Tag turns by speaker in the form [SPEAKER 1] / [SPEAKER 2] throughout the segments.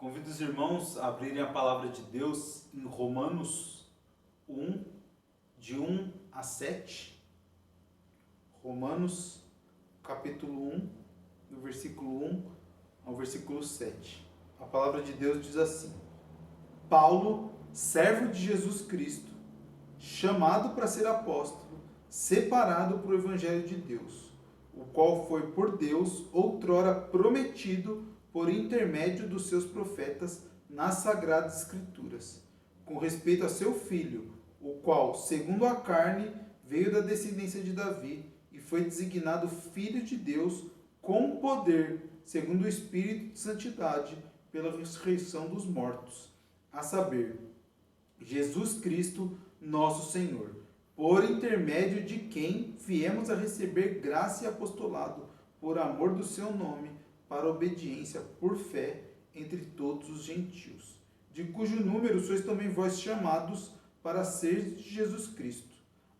[SPEAKER 1] Convido os irmãos a abrirem a palavra de Deus em Romanos 1, de 1 a 7. Romanos, capítulo 1, do versículo 1 ao versículo 7. A palavra de Deus diz assim: Paulo, servo de Jesus Cristo, chamado para ser apóstolo, separado para o evangelho de Deus, o qual foi por Deus outrora prometido por intermédio dos seus profetas nas sagradas escrituras, com respeito a seu filho, o qual, segundo a carne, veio da descendência de Davi e foi designado filho de Deus com poder, segundo o Espírito de santidade, pela ressurreição dos mortos, a saber, Jesus Cristo, nosso Senhor, por intermédio de quem viemos a receber graça e apostolado, por amor do seu nome, para a obediência por fé entre todos os gentios, de cujo número sois também vós chamados para ser de Jesus Cristo.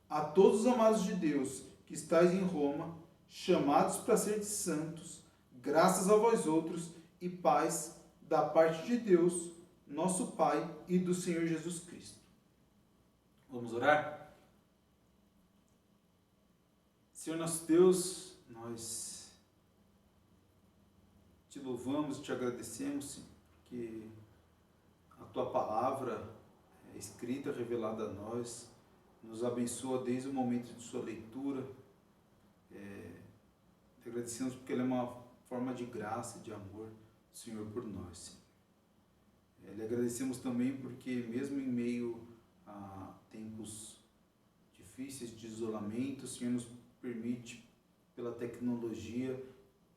[SPEAKER 1] A todos os amados de Deus que estáis em Roma, chamados para ser santos, graças a vós outros e paz da parte de Deus, nosso Pai e do Senhor Jesus Cristo. Vamos orar? Senhor nosso Deus, nós te louvamos e te agradecemos porque a tua palavra é escrita, revelada a nós, nos abençoa desde o momento de sua leitura. Te agradecemos porque ela é uma forma de graça e de amor do Senhor por nós. Lhe agradecemos também porque mesmo em meio a tempos difíceis de isolamento, o Senhor nos permite, pela tecnologia,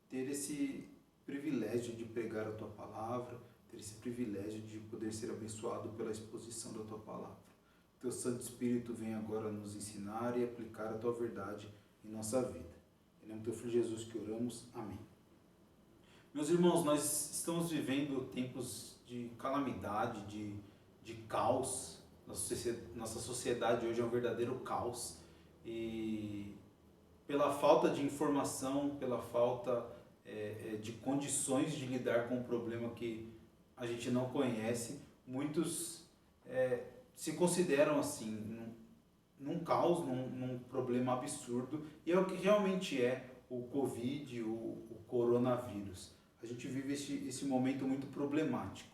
[SPEAKER 1] ter esse privilégio de pregar a tua palavra, ter esse privilégio de poder ser abençoado pela exposição da tua palavra. Teu Santo Espírito vem agora nos ensinar e aplicar a tua verdade em nossa vida. Em nome do teu Filho Jesus que oramos. Amém. Meus irmãos, nós estamos vivendo tempos de calamidade, de caos. Nossa sociedade hoje é um verdadeiro caos. E pela falta de informação, pela falta de condições de lidar com um problema que a gente não conhece, muitos se consideram assim, num caos, num problema absurdo, e é o que realmente é o Covid, o coronavírus. A gente vive esse momento muito problemático.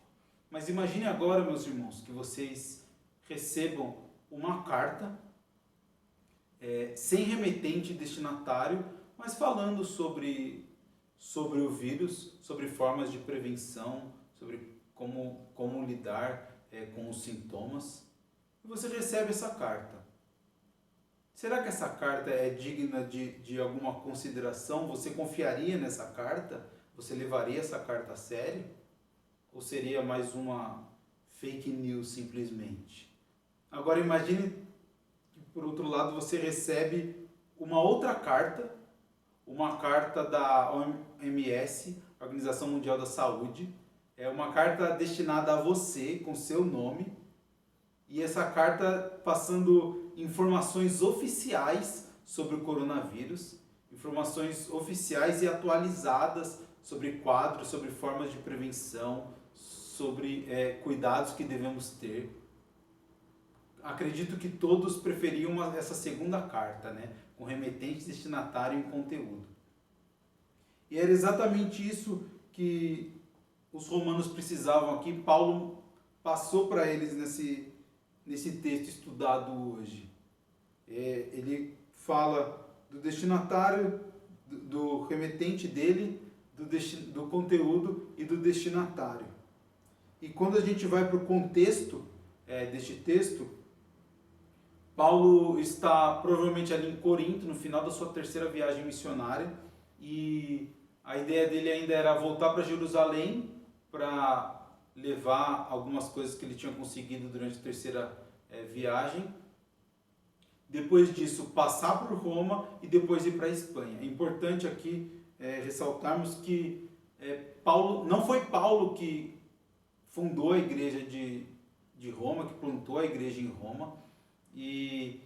[SPEAKER 1] Mas imagine agora, meus irmãos, que vocês recebam uma carta sem remetente e destinatário, mas falando sobre o vírus, sobre formas de prevenção, sobre como lidar com os sintomas. E você recebe essa carta. Será que essa carta é digna de alguma consideração? Você confiaria nessa carta? Você levaria essa carta a sério? Ou seria mais uma fake news simplesmente? Agora imagine que, por outro lado, você recebe uma outra carta, uma carta da OMS, Organização Mundial da Saúde, é uma carta destinada a você, com seu nome, e essa carta passando informações oficiais sobre o coronavírus, informações oficiais e atualizadas sobre quadros, sobre formas de prevenção, sobre cuidados que devemos ter. Acredito que todos preferiam essa segunda carta, né? Com remetente, destinatário e conteúdo. E era exatamente isso que os romanos precisavam aqui. Paulo passou para eles nesse texto estudado hoje. Ele fala do destinatário, do remetente dele, do conteúdo e do destinatário. E quando a gente vai para o contexto deste texto, Paulo está provavelmente ali em Corinto, no final da sua terceira viagem missionária, e a ideia dele ainda era voltar para Jerusalém para levar algumas coisas que ele tinha conseguido durante a terceira viagem. Depois disso, passar por Roma e depois ir para a Espanha. É importante aqui ressaltarmos que Paulo, não foi Paulo que fundou a igreja de Roma, que plantou a igreja em Roma, e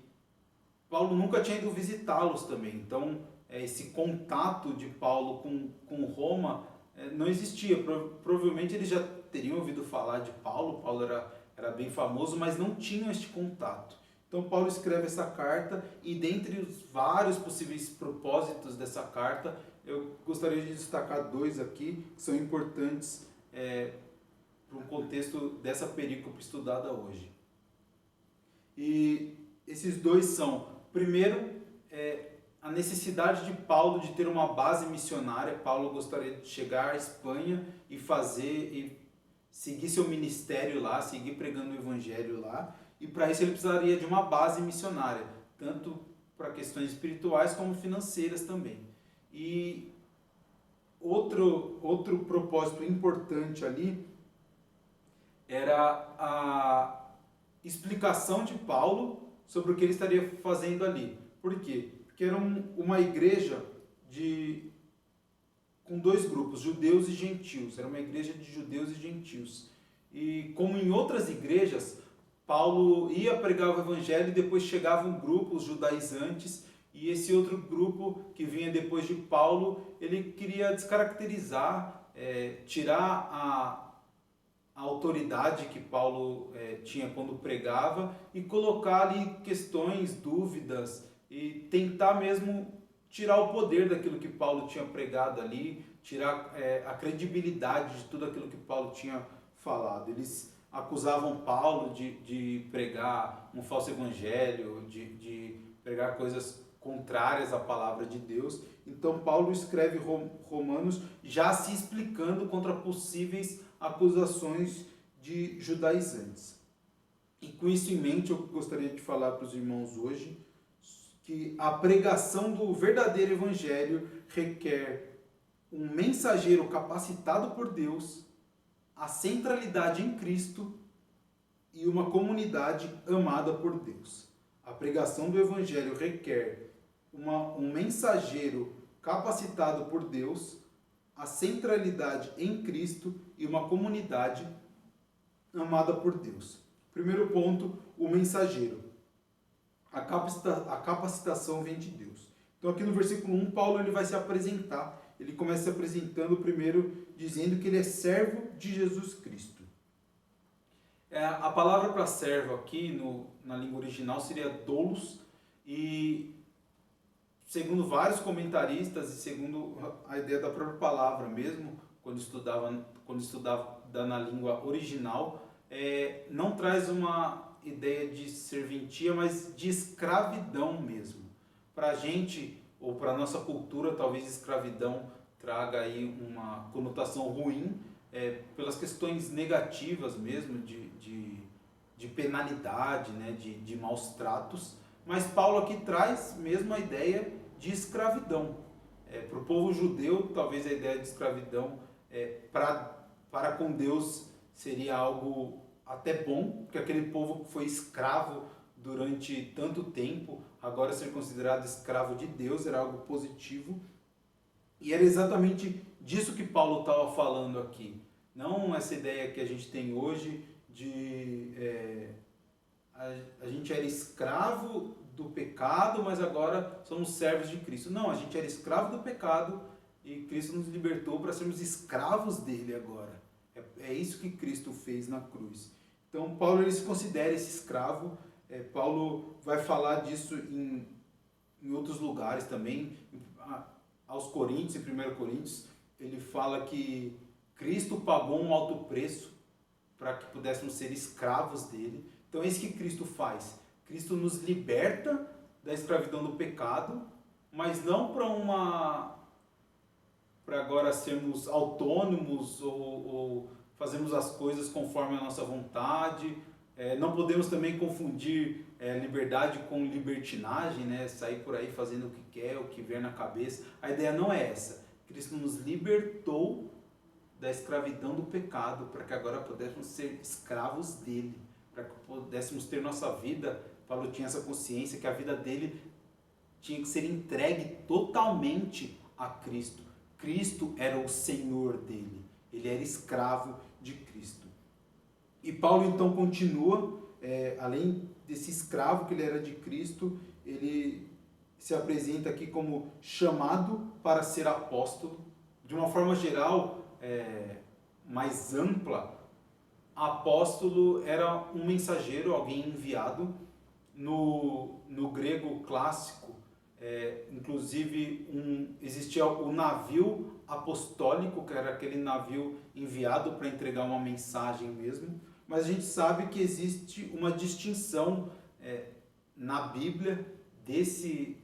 [SPEAKER 1] Paulo nunca tinha ido visitá-los também. Então, esse contato de Paulo com Roma não existia. Provavelmente eles já teriam ouvido falar de Paulo. Paulo era bem famoso, mas não tinham este contato. Então Paulo escreve essa carta e dentre os vários possíveis propósitos dessa carta, eu gostaria de destacar dois aqui que são importantes para um contexto dessa perícope estudada hoje. E esses dois são, primeiro, a necessidade de Paulo de ter uma base missionária. Paulo gostaria de chegar à Espanha e seguir seu ministério lá, seguir pregando o evangelho lá, e para isso ele precisaria de uma base missionária, tanto para questões espirituais como financeiras também. E outro propósito importante ali era a explicação de Paulo sobre o que ele estaria fazendo ali. Por quê? Porque era uma igreja com dois grupos, judeus e gentios. Era uma igreja de judeus e gentios. E como em outras igrejas, Paulo ia pregar o evangelho e depois chegava um grupo, os judaizantes, e esse outro grupo que vinha depois de Paulo, ele queria descaracterizar, tirar a autoridade que Paulo tinha quando pregava e colocar ali questões, dúvidas e tentar mesmo tirar o poder daquilo que Paulo tinha pregado ali, tirar a credibilidade de tudo aquilo que Paulo tinha falado. Eles acusavam Paulo de pregar um falso evangelho, de pregar coisas contrárias à palavra de Deus. Então Paulo escreve Romanos já se explicando contra possíveis acusações de judaizantes. E com isso em mente eu gostaria de falar para os irmãos hoje que a pregação do verdadeiro evangelho requer um mensageiro capacitado por Deus, a centralidade em Cristo e uma comunidade amada por Deus. A pregação do evangelho requer um mensageiro capacitado por Deus, a centralidade em Cristo e uma comunidade amada por Deus. Primeiro ponto, o mensageiro. A capacitação vem de Deus. Então aqui no versículo 1, Paulo ele vai se apresentar. Ele começa se apresentando primeiro dizendo que ele é servo de Jesus Cristo. A palavra para servo aqui na língua original seria doulos, e segundo vários comentaristas e segundo a ideia da própria palavra mesmo, quando estudava na língua original, não traz uma ideia de serventia, mas de escravidão mesmo. Para a gente, ou para a nossa cultura, talvez escravidão traga aí uma conotação ruim, pelas questões negativas mesmo, de penalidade, né, de maus tratos. Mas Paulo aqui traz mesmo a ideia de escravidão. Para o povo judeu, talvez a ideia de escravidão para com Deus seria algo até bom, porque aquele povo que foi escravo durante tanto tempo, agora ser considerado escravo de Deus era algo positivo. E era exatamente disso que Paulo estava falando aqui. Não essa ideia que a gente tem hoje de a gente era escravo do pecado, mas agora somos servos de Cristo. Não, a gente era escravo do pecado e Cristo nos libertou para sermos escravos dele agora. É isso que Cristo fez na cruz. Então Paulo ele se considera esse escravo. Paulo vai falar disso em outros lugares também. Aos Coríntios, em 1 Coríntios, ele fala que Cristo pagou um alto preço para que pudéssemos ser escravos dele. Então é isso que Cristo faz. Cristo nos liberta da escravidão do pecado, mas não para agora sermos autônomos ou fazermos as coisas conforme a nossa vontade. Não podemos também confundir liberdade com libertinagem, né? Sair por aí fazendo o que quer, o que vier na cabeça. A ideia não é essa. Cristo nos libertou da escravidão do pecado para que agora pudéssemos ser escravos dele, para que pudéssemos ter nossa vida. Paulo tinha essa consciência que a vida dele tinha que ser entregue totalmente a Cristo. Cristo era o Senhor dele. Ele era escravo de Cristo. E Paulo então continua, além desse escravo que ele era de Cristo, ele se apresenta aqui como chamado para ser apóstolo. De uma forma geral, mais ampla, apóstolo era um mensageiro, alguém enviado. No grego clássico, inclusive existia o navio apostólico, que era aquele navio enviado para entregar uma mensagem mesmo, mas a gente sabe que existe uma distinção na Bíblia desse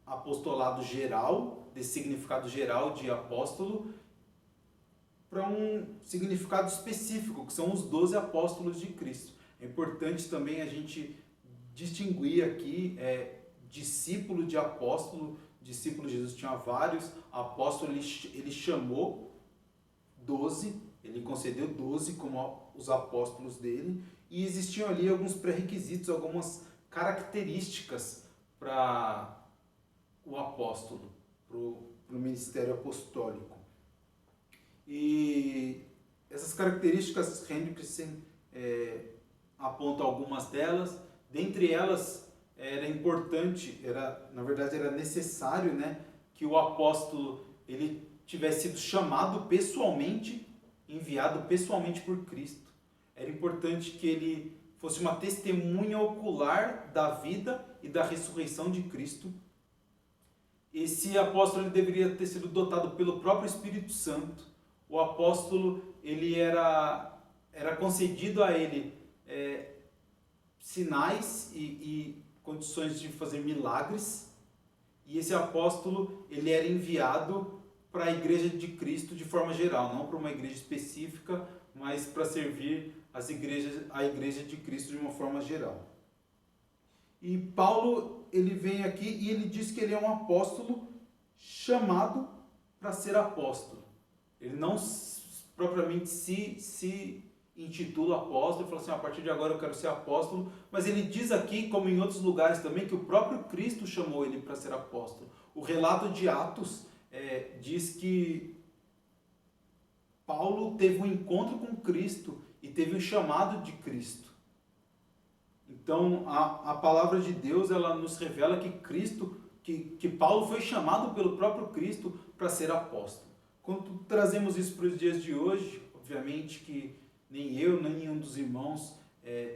[SPEAKER 1] apostolado geral, desse significado geral de apóstolo, para um significado específico, que são os 12 apóstolos de Cristo. É importante também a gente distinguir aqui discípulo de apóstolo. Discípulo de Jesus tinha vários, apóstolo ele chamou 12, ele concedeu 12 como os apóstolos dele, e existiam ali alguns pré-requisitos, algumas características para o apóstolo, para o ministério apostólico. E essas características, Hendrickson aponta algumas delas. Dentre elas, era importante, na verdade era necessário, né, que o apóstolo ele tivesse sido chamado pessoalmente, enviado pessoalmente por Cristo. Era importante que ele fosse uma testemunha ocular da vida e da ressurreição de Cristo. Esse apóstolo ele deveria ter sido dotado pelo próprio Espírito Santo. O apóstolo ele era concedido a ele sinais e condições de fazer milagres, e esse apóstolo ele era enviado para a igreja de Cristo de forma geral, não para uma igreja específica, mas para servir a igreja de Cristo de uma forma geral. E Paulo ele vem aqui e ele diz que ele é um apóstolo chamado para ser apóstolo. Ele não propriamente se intitula apóstolo e fala assim, a partir de agora eu quero ser apóstolo, mas ele diz aqui, como em outros lugares também, que o próprio Cristo chamou ele para ser apóstolo. O relato de Atos diz que Paulo teve um encontro com Cristo e teve um chamado de Cristo. Então a palavra de Deus ela nos revela que que Paulo foi chamado pelo próprio Cristo para ser apóstolo. Quando trazemos isso para os dias de hoje, obviamente que nem eu, nem nenhum dos irmãos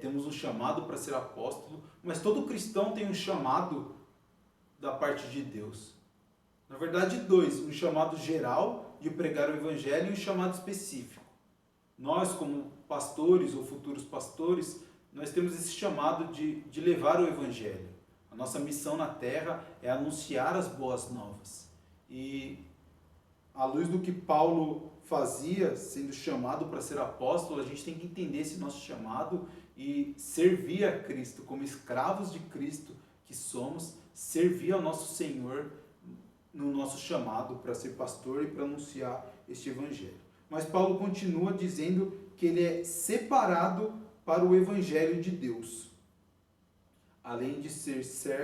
[SPEAKER 1] temos um chamado para ser apóstolo, mas todo cristão tem um chamado da parte de Deus. Na verdade, dois, um chamado geral de pregar o evangelho e um chamado específico. Nós, como pastores ou futuros pastores, nós temos esse chamado de levar o evangelho. A nossa missão na terra é anunciar as boas novas. E à luz do que Paulo fazia, sendo chamado para ser apóstolo, a gente tem que entender esse nosso chamado e servir a Cristo, como escravos de Cristo que somos, servir ao nosso Senhor no nosso chamado para ser pastor e para anunciar este evangelho. Mas Paulo continua dizendo que ele é separado para o evangelho de Deus. Além de ser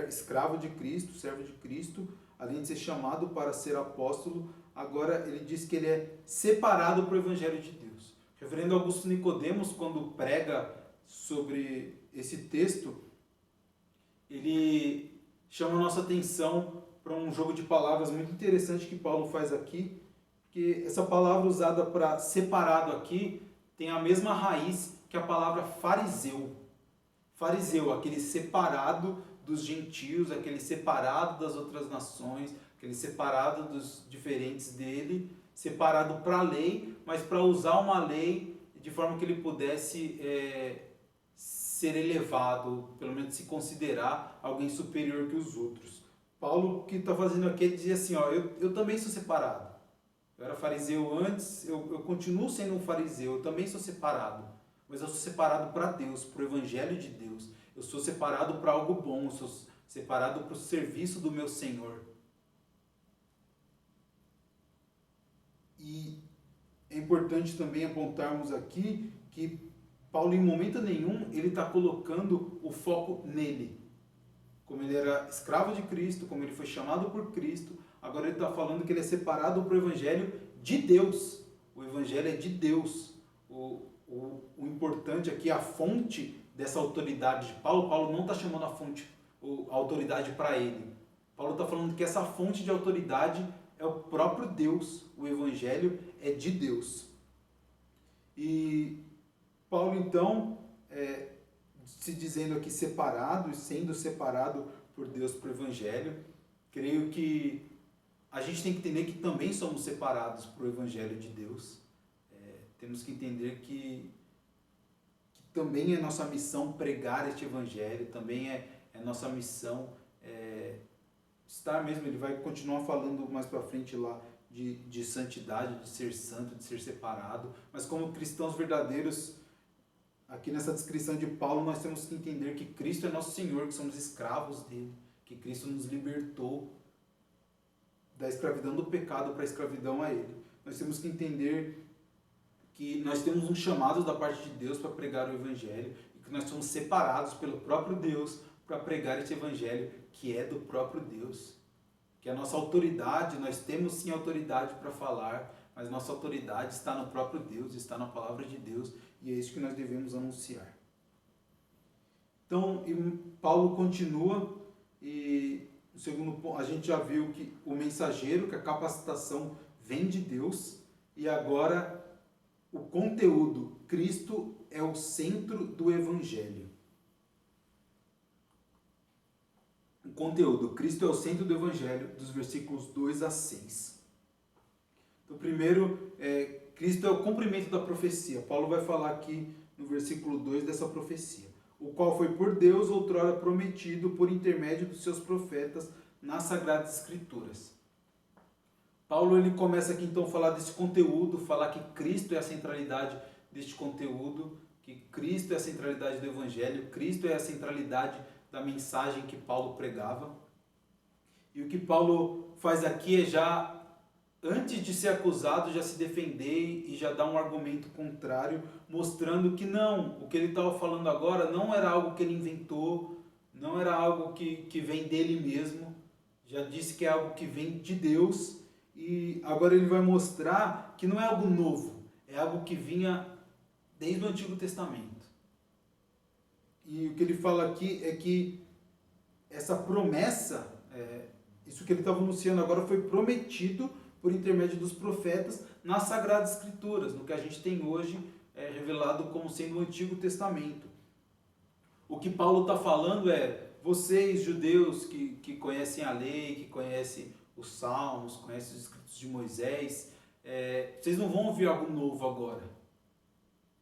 [SPEAKER 1] escravo de Cristo, servo de Cristo, além de ser chamado para ser apóstolo, agora ele diz que ele é separado para o evangelho de Deus. O reverendo Augusto Nicodemos, quando prega sobre esse texto, ele chama a nossa atenção para um jogo de palavras muito interessante que Paulo faz aqui, que essa palavra usada para separado aqui tem a mesma raiz que a palavra fariseu. Fariseu, aquele separado dos gentios, aquele separado das outras nações, aquele separado dos diferentes dele, separado para a lei, mas para usar uma lei de forma que ele pudesse ser elevado, pelo menos se considerar alguém superior que os outros. Paulo, o que está fazendo aqui, ele dizia assim, eu também sou separado. Eu era fariseu antes, eu continuo sendo um fariseu, eu também sou separado. Mas eu sou separado para Deus, para o evangelho de Deus. Eu sou separado para algo bom, eu sou separado para o serviço do meu Senhor. E é importante também apontarmos aqui que Paulo, em momento nenhum, ele está colocando o foco nele. Como ele era escravo de Cristo, como ele foi chamado por Cristo, agora ele está falando que ele é separado para o evangelho de Deus. O evangelho é de Deus. O importante aqui, a fonte dessa autoridade de Paulo, Paulo não está chamando a autoridade para ele. Paulo está falando que essa fonte de autoridade é o próprio Deus, o o Evangelho é de Deus. E Paulo, então, se dizendo aqui separado, e sendo separado por Deus para o Evangelho, creio que a gente tem que entender que também somos separados para o Evangelho de Deus. Temos que entender que também é nossa missão pregar este Evangelho, também é nossa missão estar mesmo, ele vai continuar falando mais para frente lá de santidade, de ser santo, de ser separado, mas como cristãos verdadeiros, aqui nessa descrição de Paulo, nós temos que entender que Cristo é nosso Senhor, que somos escravos dele, que Cristo nos libertou da escravidão do pecado para a escravidão a ele. Nós temos que entender que nós temos um chamado da parte de Deus para pregar o Evangelho e que nós somos separados pelo próprio Deus para pregar esse Evangelho que é do próprio Deus. Que a nossa autoridade, nós temos sim autoridade para falar, mas nossa autoridade está no próprio Deus, está na palavra de Deus e é isso que nós devemos anunciar. Então, Paulo continua e o segundo ponto, a gente já viu que o mensageiro, que a capacitação vem de Deus e agora o conteúdo, Cristo é o centro do Evangelho. O conteúdo, Cristo é o centro do Evangelho, dos versículos 2 a 6. Então, primeiro, Cristo é o cumprimento da profecia. Paulo vai falar aqui no versículo 2 dessa profecia. O qual foi por Deus outrora prometido por intermédio dos seus profetas nas Sagradas Escrituras. Paulo ele começa aqui então a falar desse conteúdo, falar que Cristo é a centralidade deste conteúdo, que Cristo é a centralidade do Evangelho, Cristo é a centralidade da mensagem que Paulo pregava. E o que Paulo faz aqui é já, antes de ser acusado, já se defender e já dar um argumento contrário, mostrando que não, o que ele estava falando agora não era algo que ele inventou, não era algo que vem dele mesmo, já disse que é algo que vem de Deus, e agora ele vai mostrar que não é algo novo, é algo que vinha desde o Antigo Testamento. E o que ele fala aqui é que essa promessa, isso que ele estava anunciando agora foi prometido por intermédio dos profetas nas Sagradas Escrituras, no que a gente tem hoje revelado como sendo o Antigo Testamento. O que Paulo está falando é, vocês judeus que conhecem a lei, que conhecem os Salmos, conhecem os escritos de Moisés, vocês não vão ouvir algo novo agora.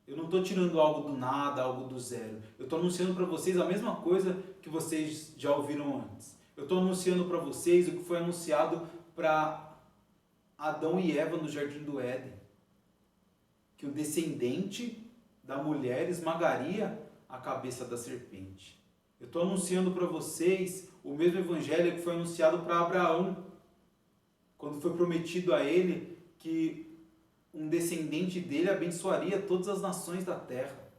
[SPEAKER 1] Eu não estou tirando algo do nada, algo do zero. Eu estou anunciando para vocês a mesma coisa que vocês já ouviram antes. Eu estou anunciando para vocês o que foi anunciado para Adão e Eva no Jardim do Éden. Que o descendente da mulher esmagaria a cabeça da serpente. Eu estou anunciando para vocês o mesmo evangelho que foi anunciado para Abraão, quando foi prometido a ele que um descendente dele abençoaria todas as nações da terra.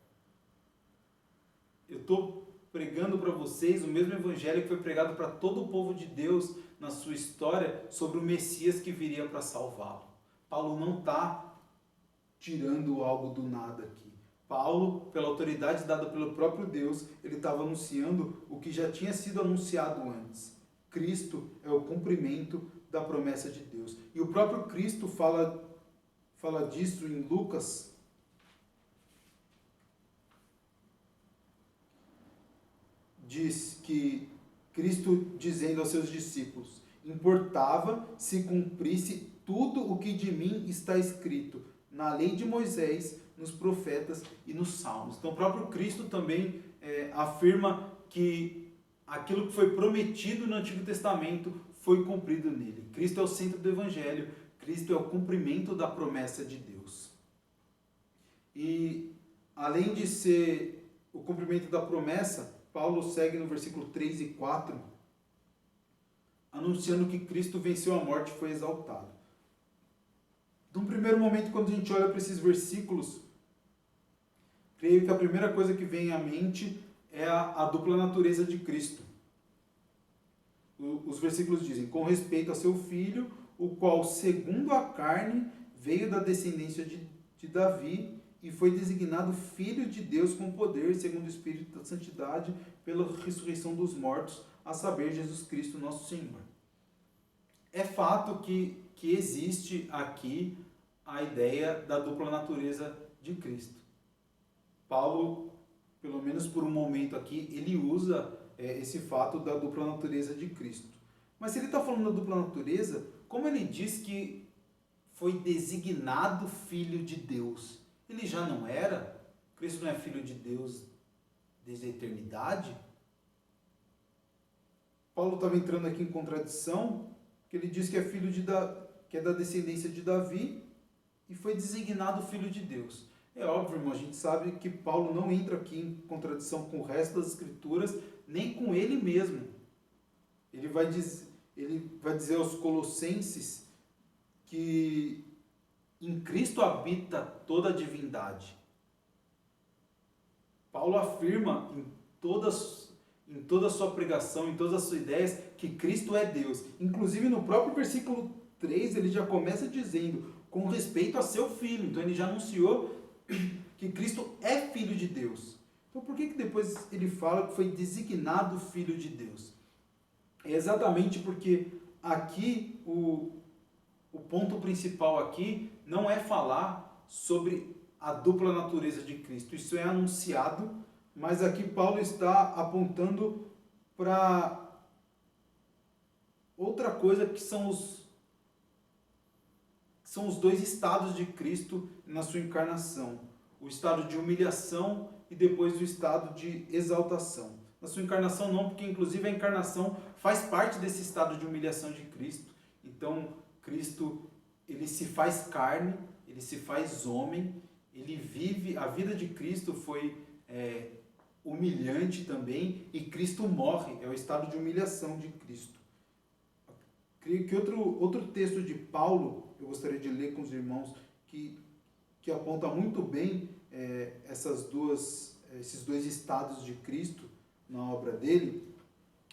[SPEAKER 1] Eu estou pregando para vocês o mesmo evangelho que foi pregado para todo o povo de Deus na sua história sobre o Messias que viria para salvá-lo. Paulo não está tirando algo do nada aqui. Paulo, pela autoridade dada pelo próprio Deus, ele estava anunciando o que já tinha sido anunciado antes. Cristo é o cumprimento da promessa de Deus. E o próprio Cristo fala disso em Lucas. Diz que Cristo dizendo aos seus discípulos, importava se cumprisse tudo o que de mim está escrito na lei de Moisés, nos profetas e nos salmos. Então o próprio Cristo também afirma que aquilo que foi prometido no Antigo Testamento foi cumprido nele. Cristo é o centro do Evangelho, Cristo é o cumprimento da promessa de Deus. E além de ser o cumprimento da promessa, Paulo segue no versículo 3 e 4, anunciando que Cristo venceu a morte e foi exaltado. Num primeiro momento, quando a gente olha para esses versículos, creio que a primeira coisa que vem à mente é a dupla natureza de Cristo. Os versículos dizem, com respeito a seu filho, o qual, segundo a carne, veio da descendência de Davi e foi designado Filho de Deus com poder, segundo o Espírito da Santidade, pela ressurreição dos mortos, a saber, Jesus Cristo, nosso Senhor. É fato que que existe aqui a ideia da dupla natureza de Cristo. Paulo, pelo menos por um momento aqui, ele usa esse fato da dupla natureza de Cristo. Mas se ele está falando da dupla natureza, como ele diz que foi designado filho de Deus? Ele já não era? Cristo não é filho de Deus desde a eternidade? Paulo estava entrando aqui em contradição, que ele diz que é filho que é da descendência de Davi e foi designado filho de Deus. É óbvio, irmão, a gente sabe que Paulo não entra aqui em contradição com o resto das Escrituras, nem com ele mesmo. Ele vai dizer aos Colossenses que em Cristo habita toda a divindade. Paulo afirma em toda a sua pregação, em todas as suas ideias, que Cristo é Deus. Inclusive no próprio versículo 3, ele já começa dizendo, com respeito a seu Filho. Então ele já anunciou que Cristo é Filho de Deus. Então por que depois ele fala que foi designado Filho de Deus? É exatamente porque aqui, o ponto principal aqui não é falar sobre a dupla natureza de Cristo. Isso é anunciado, mas aqui Paulo está apontando para outra coisa que são os dois estados de Cristo na sua encarnação. O estado de humilhação e depois o estado de exaltação. Na sua encarnação não, porque inclusive a encarnação faz parte desse estado de humilhação de Cristo. Então, Cristo, ele se faz carne, ele se faz homem, ele vive, a vida de Cristo foi humilhante também, e Cristo morre, é o estado de humilhação de Cristo. Creio que outro texto de Paulo, eu gostaria de ler com os irmãos, que aponta muito bem esses dois estados de Cristo na obra dele,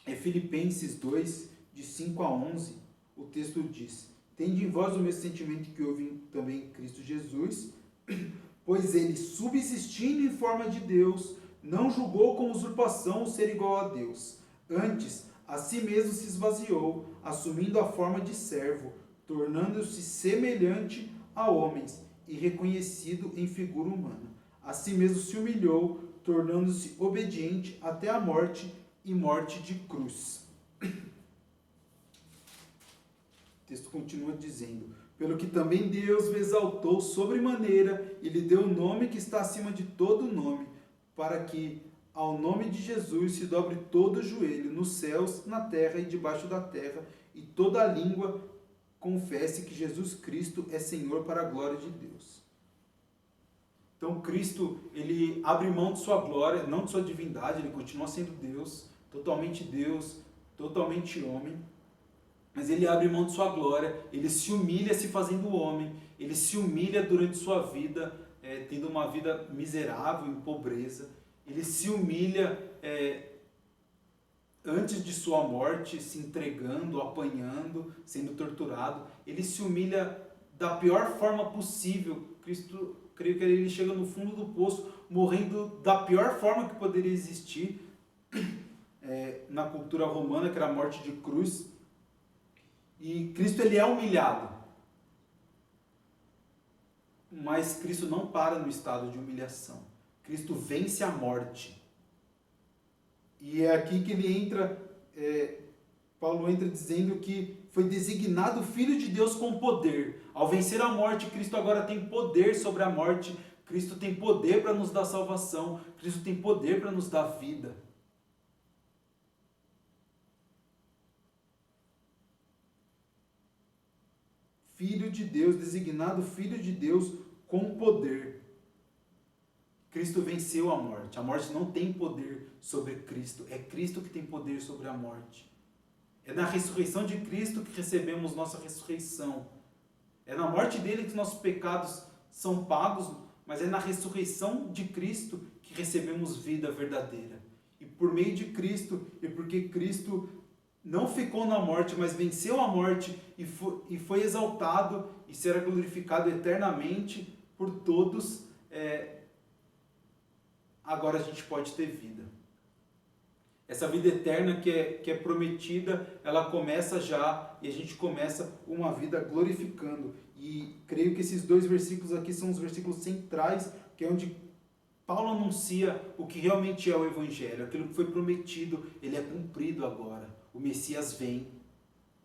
[SPEAKER 1] é Filipenses 2, de 5 a 11, o texto diz: Tende em vós o mesmo sentimento que houve também em Cristo Jesus, pois ele, subsistindo em forma de Deus, não julgou como usurpação o ser igual a Deus. Antes, a si mesmo se esvaziou, assumindo a forma de servo, tornando-se semelhante a homens e reconhecido em figura humana. A si mesmo se humilhou, tornando-se obediente até a morte e morte de cruz. O texto continua dizendo: Pelo que também Deus o exaltou sobremaneira e lhe deu o nome que está acima de todo nome, para que ao nome de Jesus se dobre todo o joelho, nos céus, na terra e debaixo da terra, e toda a língua confesse que Jesus Cristo é Senhor, para a glória de Deus. Então Cristo, ele abre mão de sua glória, não de sua divindade, ele continua sendo Deus, totalmente homem, mas ele abre mão de sua glória, ele se humilha se fazendo homem, ele se humilha durante sua vida, tendo uma vida miserável, em pobreza, ele se humilha antes de sua morte, se entregando, apanhando, sendo torturado, ele se humilha da pior forma possível. Cristo, creio que ele chega no fundo do poço, morrendo da pior forma que poderia existir na cultura romana, que era a morte de cruz. E Cristo, ele é humilhado, mas Cristo não para no estado de humilhação. Cristo vence a morte. E é aqui que ele entra, Paulo entra dizendo que foi designado Filho de Deus com poder. Ao vencer a morte, Cristo agora tem poder sobre a morte. Cristo tem poder para nos dar salvação. Cristo tem poder para nos dar vida. Filho de Deus, designado Filho de Deus com poder. Cristo venceu a morte. A morte não tem poder sobre Cristo. É Cristo que tem poder sobre a morte. É na ressurreição de Cristo que recebemos nossa ressurreição. É na morte dele que nossos pecados são pagos, mas é na ressurreição de Cristo que recebemos vida verdadeira. E por meio de Cristo, e porque Cristo não ficou na morte, mas venceu a morte e foi exaltado e será glorificado eternamente por todos, agora a gente pode ter vida. Essa vida eterna que é prometida, ela começa já, e a gente começa uma vida glorificando. E creio que esses 2 versículos aqui são os versículos centrais, que é onde Paulo anuncia o que realmente é o Evangelho. Aquilo que foi prometido, ele é cumprido agora. O Messias vem.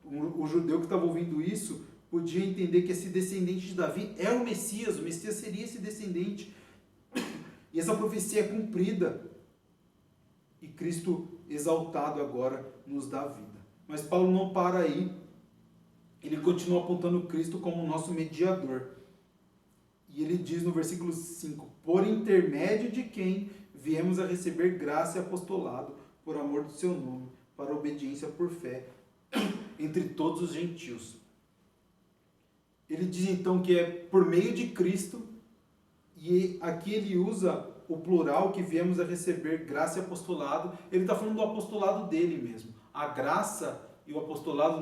[SPEAKER 1] O judeu que estava ouvindo isso podia entender que esse descendente de Davi é o Messias seria esse descendente. E essa profecia é cumprida. E Cristo exaltado agora nos dá vida. Mas Paulo não para aí. Ele continua apontando Cristo como nosso mediador. E ele diz no versículo 5, por intermédio de quem viemos a receber graça e apostolado por amor do seu nome, para obediência por fé entre todos os gentios. Ele diz então que é por meio de Cristo, e aqui ele usa o plural, que viemos a receber graça e apostolado. Ele está falando do apostolado dele mesmo. A graça e o apostolado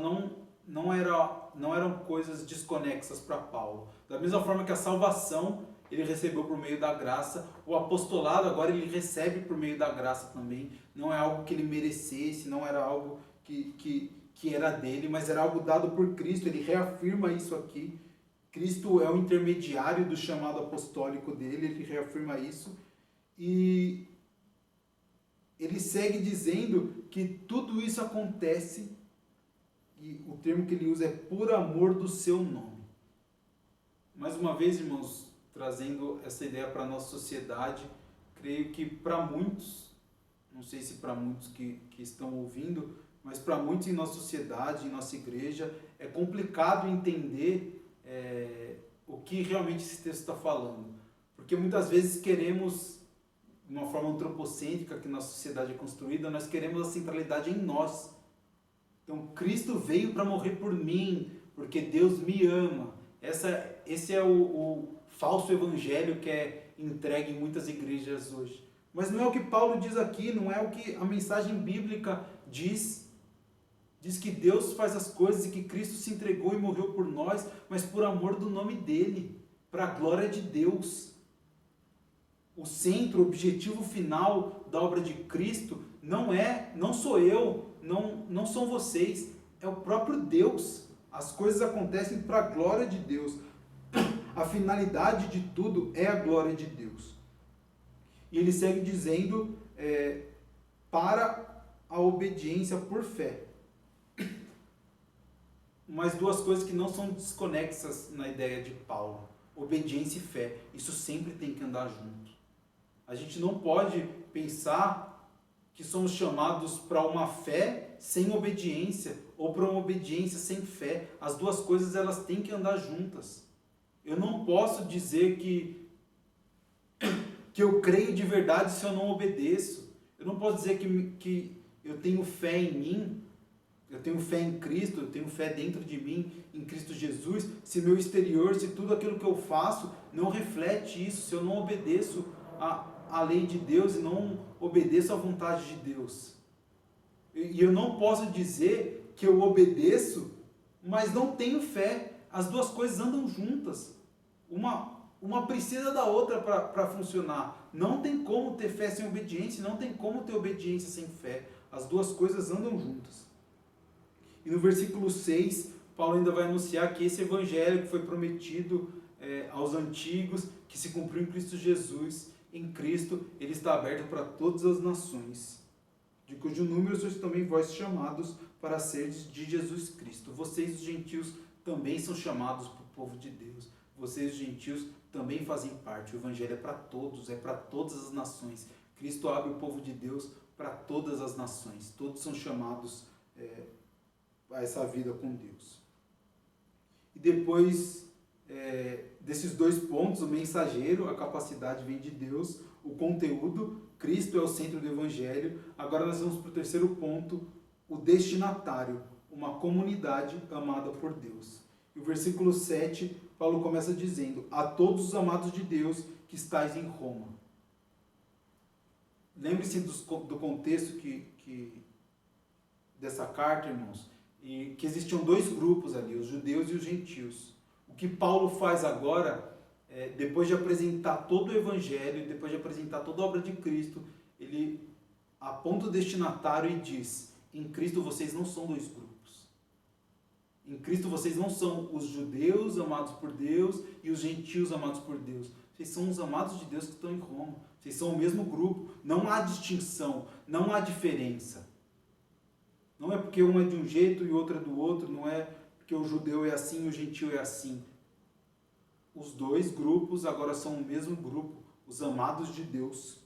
[SPEAKER 1] não eram coisas desconexas para Paulo. Da mesma forma que a salvação ele recebeu por meio da graça, o apostolado agora ele recebe por meio da graça também. Não é algo que ele merecesse, não era algo que era dele, mas era algo dado por Cristo. Ele reafirma isso aqui. Cristo é o intermediário do chamado apostólico dele, ele reafirma isso. E ele segue dizendo que tudo isso acontece, e o termo que ele usa é por amor do seu nome. Mais uma vez, irmãos, trazendo essa ideia para a nossa sociedade, creio que para muitos, não sei se para muitos que estão ouvindo, mas para muitos em nossa sociedade, em nossa igreja, é complicado entender o que realmente esse texto está falando. Porque muitas vezes queremos, de uma forma antropocêntrica que nossa sociedade é construída, nós queremos a centralidade em nós. Então, Cristo veio para morrer por mim, porque Deus me ama. Esse é o falso evangelho que é entregue em muitas igrejas hoje. Mas não é o que Paulo diz aqui, não é o que a mensagem bíblica diz. Diz que Deus faz as coisas e que Cristo se entregou e morreu por nós, mas por amor do nome dele, para a glória de Deus. O centro, o objetivo final da obra de Cristo não sou eu, não são vocês, é o próprio Deus. As coisas acontecem para a glória de Deus. A finalidade de tudo é a glória de Deus. E ele segue dizendo, para a obediência por fé. Mas 2 coisas que não são desconexas na ideia de Paulo. Obediência e fé. Isso sempre tem que andar junto. A gente não pode pensar que somos chamados para uma fé sem obediência, ou para uma obediência sem fé. As 2 coisas elas têm que andar juntas. Eu não posso dizer que eu creio de verdade se eu não obedeço. Eu não posso dizer que eu tenho fé em mim, eu tenho fé em Cristo, eu tenho fé dentro de mim, em Cristo Jesus, se meu exterior, se tudo aquilo que eu faço não reflete isso, se eu não obedeço a lei de Deus e não obedeço à vontade de Deus. E eu não posso dizer que eu obedeço, mas não tenho fé. As 2 coisas andam juntas. Uma precisa da outra para funcionar. Não tem como ter fé sem obediência, não tem como ter obediência sem fé. As 2 coisas andam juntas. E no versículo 6, Paulo ainda vai anunciar que esse evangelho que foi prometido aos antigos, que se cumpriu em Cristo Jesus, em Cristo, ele está aberto para todas as nações, de cujo número sois também vós chamados para seres de Jesus Cristo. Vocês, os gentios, também são chamados para o povo de Deus. Vocês, os gentios, também fazem parte. O evangelho é para todos, é para todas as nações. Cristo abre o povo de Deus para todas as nações. Todos são chamados a essa vida com Deus. E depois desses 2 pontos, o mensageiro, a capacidade vem de Deus, o conteúdo, Cristo é o centro do evangelho. Agora nós vamos para o 3º ponto, o destinatário, uma comunidade amada por Deus. E o versículo 7, Paulo começa dizendo, a todos os amados de Deus que estáis em Roma. Lembre-se do contexto dessa carta, irmãos, e que existiam 2 grupos ali, os judeus e os gentios. O que Paulo faz agora, depois de apresentar todo o evangelho, depois de apresentar toda a obra de Cristo, ele aponta o destinatário e diz: em Cristo vocês não são dois grupos. Em Cristo vocês não são os judeus amados por Deus e os gentios amados por Deus. Vocês são os amados de Deus que estão em Roma. Vocês são o mesmo grupo. Não há distinção, não há diferença. Não é porque um é de um jeito e o outro é do outro, não é porque o judeu é assim e o gentio é assim. Os dois grupos agora são o mesmo grupo, os amados de Deus.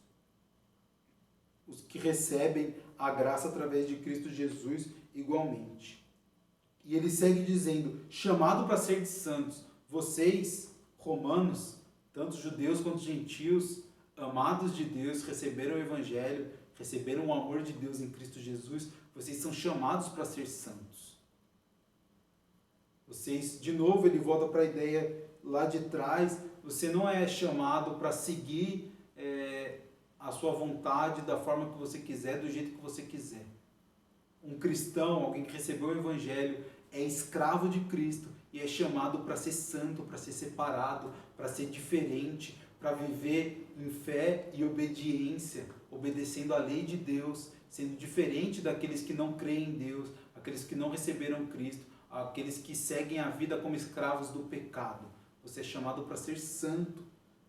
[SPEAKER 1] Os que recebem a graça através de Cristo Jesus igualmente. E ele segue dizendo: chamado para ser de santos, vocês, romanos, tanto judeus quanto gentios, amados de Deus, receberam o Evangelho, receberam o amor de Deus em Cristo Jesus, vocês são chamados para ser santos. Vocês, de novo, ele volta para a ideia lá de trás, você não é chamado para seguir a sua vontade da forma que você quiser, do jeito que você quiser. Um cristão, alguém que recebeu o Evangelho, é escravo de Cristo e é chamado para ser santo, para ser separado, para ser diferente, para viver em fé e obediência, obedecendo à lei de Deus, sendo diferente daqueles que não creem em Deus, aqueles que não receberam Cristo, aqueles que seguem a vida como escravos do pecado. Você é chamado para ser santo.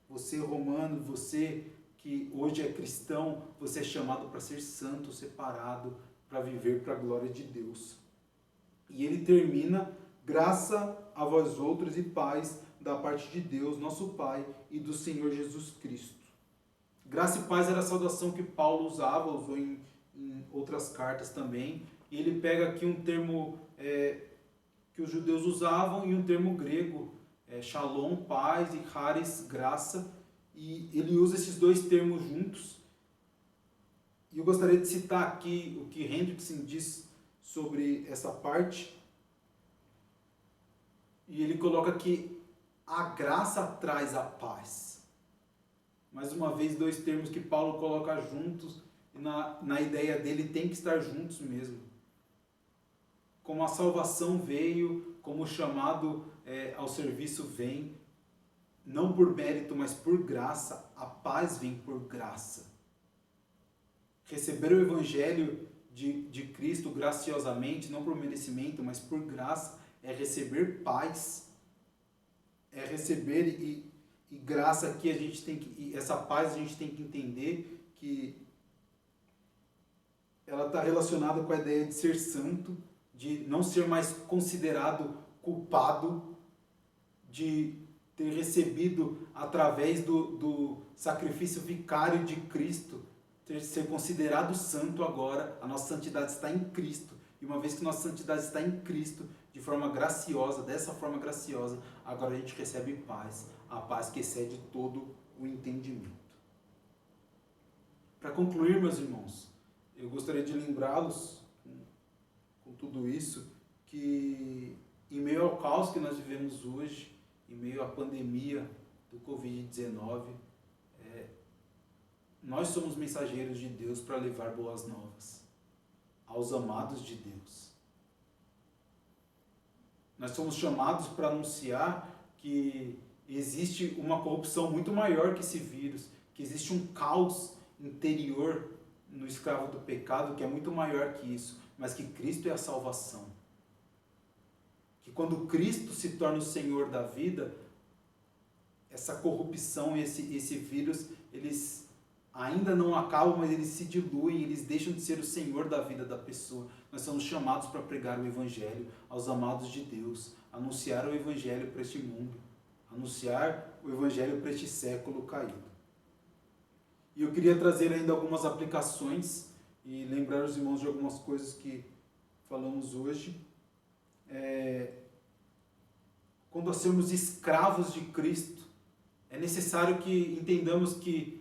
[SPEAKER 1] Você, romano, você que hoje é cristão, você é chamado para ser santo, separado, para viver para a glória de Deus. E ele termina: graça a vós outros e paz da parte de Deus, nosso Pai, e do Senhor Jesus Cristo. Graça e paz era a saudação que Paulo usou em outras cartas também. E ele pega aqui um termo que os judeus usavam e um termo grego, shalom, paz, e charis, graça. E ele usa esses dois termos juntos. E eu gostaria de citar aqui o que Hendrickson diz sobre essa parte. E ele coloca que a graça traz a paz. Mais uma vez, dois termos que Paulo coloca juntos, e na ideia dele tem que estar juntos mesmo. Como a salvação veio, como o chamado ao serviço vem, não por mérito, mas por graça, a paz vem por graça. Receber o Evangelho de Cristo graciosamente, não por merecimento, mas por graça, é receber paz, é receber e graça aqui a gente tem que, e essa paz a gente tem que entender que ela está relacionada com a ideia de ser santo, de não ser mais considerado culpado, de ter recebido através do sacrifício vicário de Cristo, ser considerado santo agora. A nossa santidade está em Cristo. E uma vez que nossa santidade está em Cristo, de forma graciosa, dessa forma graciosa, agora a gente recebe paz, a paz que excede todo o entendimento. Para concluir, meus irmãos, eu gostaria de lembrá-los, com tudo isso, que em meio ao caos que nós vivemos hoje, em meio à pandemia do Covid-19, nós somos mensageiros de Deus para levar boas novas aos amados de Deus. Nós somos chamados para anunciar que existe uma corrupção muito maior que esse vírus, que existe um caos interior no escravo do pecado que é muito maior que isso, mas que Cristo é a salvação. Que quando Cristo se torna o Senhor da vida, essa corrupção e esse vírus, eles ainda não acabam, mas eles se diluem, eles deixam de ser o Senhor da vida da pessoa. Nós somos chamados para pregar o Evangelho aos amados de Deus, anunciar o Evangelho para este mundo, anunciar o Evangelho para este século caído. E eu queria trazer ainda algumas aplicações e lembrar os irmãos de algumas coisas que falamos hoje. Quando nós somos escravos de Cristo, é necessário que entendamos que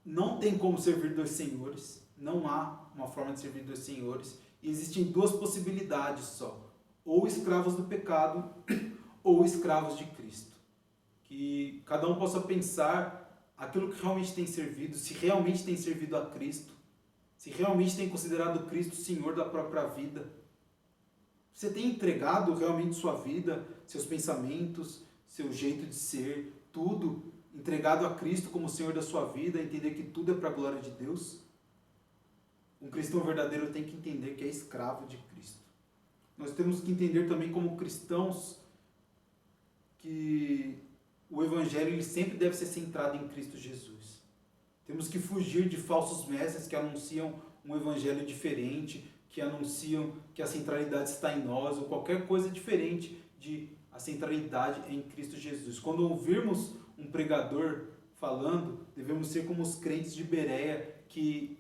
[SPEAKER 1] não tem como servir dois senhores, não há uma forma de servir dois senhores, e existem duas possibilidades só, ou escravos do pecado, ou escravos de Cristo. Que cada um possa pensar aquilo que realmente tem servido, se realmente tem servido a Cristo, se realmente tem considerado Cristo o Senhor da própria vida. Você tem entregado realmente sua vida, seus pensamentos, seu jeito de ser, tudo entregado a Cristo como Senhor da sua vida, entender que tudo é para a glória de Deus? Um cristão verdadeiro tem que entender que é escravo de Cristo. Nós temos que entender também como cristãos que o evangelho ele sempre deve ser centrado em Cristo Jesus. Temos que fugir de falsos mestres que anunciam um evangelho diferente, que anunciam que a centralidade está em nós, ou qualquer coisa diferente de a centralidade em Cristo Jesus. Quando ouvirmos um pregador falando, devemos ser como os crentes de Bereia, que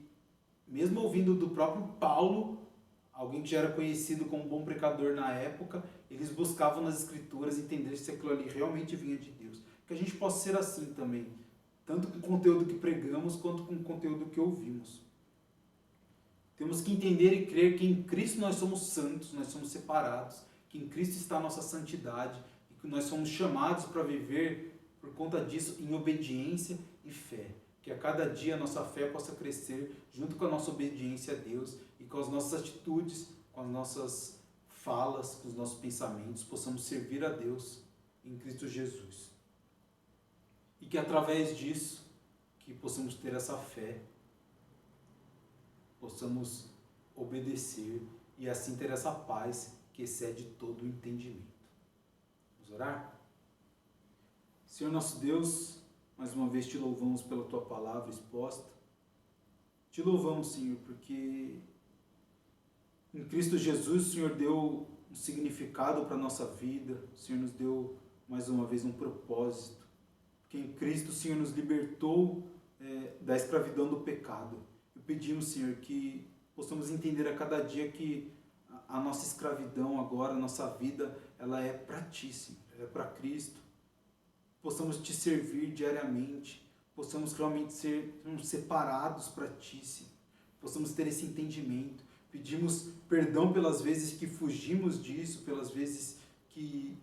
[SPEAKER 1] mesmo ouvindo do próprio Paulo, alguém que já era conhecido como bom pregador na época, eles buscavam nas escrituras entender se aquilo ali realmente vinha de Deus. Que a gente possa ser assim também, tanto com o conteúdo que pregamos, quanto com o conteúdo que ouvimos. Temos que entender e crer que em Cristo nós somos santos, nós somos separados, que em Cristo está a nossa santidade, e que nós somos chamados para viver, por conta disso, em obediência e fé. Que a cada dia a nossa fé possa crescer junto com a nossa obediência a Deus e com as nossas atitudes, com as nossas falas, com os nossos pensamentos, possamos servir a Deus em Cristo Jesus. E que através disso, que possamos ter essa fé, possamos obedecer e assim ter essa paz que excede todo o entendimento. Vamos orar? Senhor nosso Deus, mais uma vez te louvamos pela tua palavra exposta. Te louvamos, Senhor, porque em Cristo Jesus o Senhor deu um significado para a nossa vida, o Senhor nos deu mais uma vez um propósito, porque em Cristo o Senhor nos libertou da escravidão do pecado. E pedimos, Senhor, que possamos entender a cada dia que a nossa escravidão agora, a nossa vida, ela é para Ti, Senhor, ela é para Cristo. Possamos Te servir diariamente, possamos realmente ser separados para Ti, Senhor. Possamos ter esse entendimento. Pedimos perdão pelas vezes que fugimos disso, pelas vezes que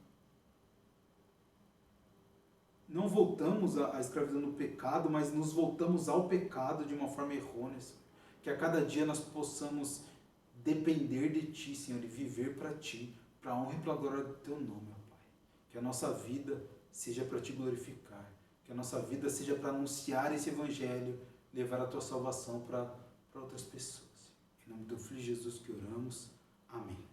[SPEAKER 1] não voltamos à escravidão do pecado, mas nos voltamos ao pecado de uma forma errônea, Senhor. Que a cada dia nós possamos depender de Ti, Senhor, e viver para Ti, para a honra e para a glória do Teu nome, ó Pai. Que a nossa vida seja para Te glorificar, que a nossa vida seja para anunciar esse Evangelho, levar a Tua salvação para outras pessoas. Em nome do Filho Jesus que oramos. Amém.